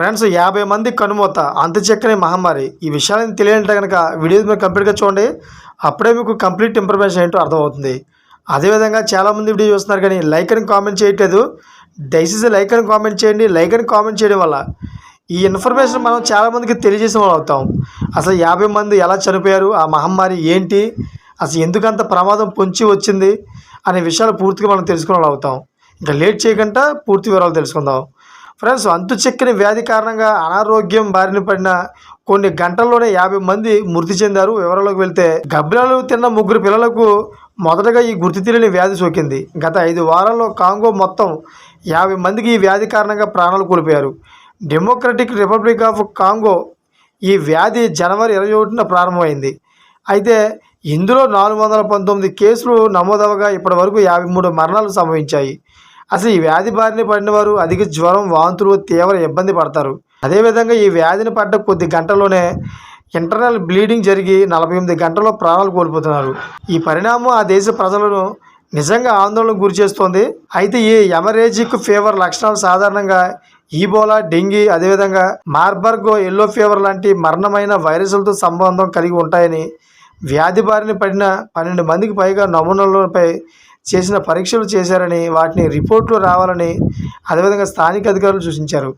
Friends 50 మంది కనుమూత అంతుచిక్కని మహమ్మారి. ఈ విషయాలను తెలియాలంటే కనుక వీడియో మీరు కంప్లీట్గా చూడండి. అప్పుడే మీకు కంప్లీట్ ఇన్ఫర్మేషన్ ఏంటో అర్థమవుతుంది. అదేవిధంగా చాలామంది వీడియో చూస్తున్నారు కానీ లైక్ అని కామెంట్ చేయట్లేదు. దయచేసి లైక్ అని కామెంట్ చేయండి. లైక్ అని కామెంట్ చేయడం వల్ల ఈ ఇన్ఫర్మేషన్ మనం చాలామందికి తెలియజేసిన వాళ్ళు అవుతాం. అసలు 50 మంది ఎలా చనిపోయారు, ఆ మహమ్మారి ఏంటి, అసలు ఎందుకంత ప్రమాదం పొంచి వచ్చింది అనే విషయాలు పూర్తిగా మనం తెలుసుకునే వాళ్ళు అవుతాం. ఇంకా లేట్ చేయకుండా పూర్తి వివరాలు తెలుసుకుందాం. ఫ్రెండ్స్, అంతుచిక్కని వ్యాధి కారణంగా అనారోగ్యం బారిన పడిన కొన్ని గంటల్లోనే 50 మంది మృతి చెందారు. వివరాల్లోకి వెళ్తే గబ్బిలాలు తిన్న 3 పిల్లలకు మొదటగా ఈ గుర్తు తెలియని వ్యాధి సోకింది. గత 5 వారాల్లో కాంగో మొత్తం 50 మందికి ఈ వ్యాధి కారణంగా ప్రాణాలు కోల్పోయారు. డెమోక్రటిక్ రిపబ్లిక్ ఆఫ్ కాంగో ఈ వ్యాధి జనవరి 21న ప్రారంభమైంది. అయితే ఇందులో 419 కేసులు నమోదవగా ఇప్పటి వరకు 53 మరణాలు సంభవించాయి. అసలు ఈ వ్యాధి బారిన పడిన వారు అధిక జ్వరం, వాంతులు, తీవ్ర ఇబ్బంది పడతారు. అదేవిధంగా ఈ వ్యాధిని పడ్డ కొద్ది గంటల్లోనే ఇంటర్నల్ బ్లీడింగ్ జరిగి 48 గంటల్లో ప్రాణాలు కోల్పోతున్నారు. ఈ పరిణామం ఆ దేశ ప్రజలను నిజంగా ఆందోళనకు గురి చేస్తోంది. అయితే ఈ హెమరేజిక్ ఫీవర్ లక్షణాలు సాధారణంగా ఈబోలా, డెంగీ, అదేవిధంగా మార్బర్గ్ ఎల్లో ఫీవర్ లాంటి మరణమైన వైరస్లతో సంబంధం కలిగి ఉంటాయని వ్యాధి బారిన పడిన 12 మందికి పైగా నమూనాలపై చేసిన పరీక్షలు చేశారని, వాటిని రిపోర్ట్లు రావాలని అదేవిధంగా స్థానిక అధికారులు సూచించారు.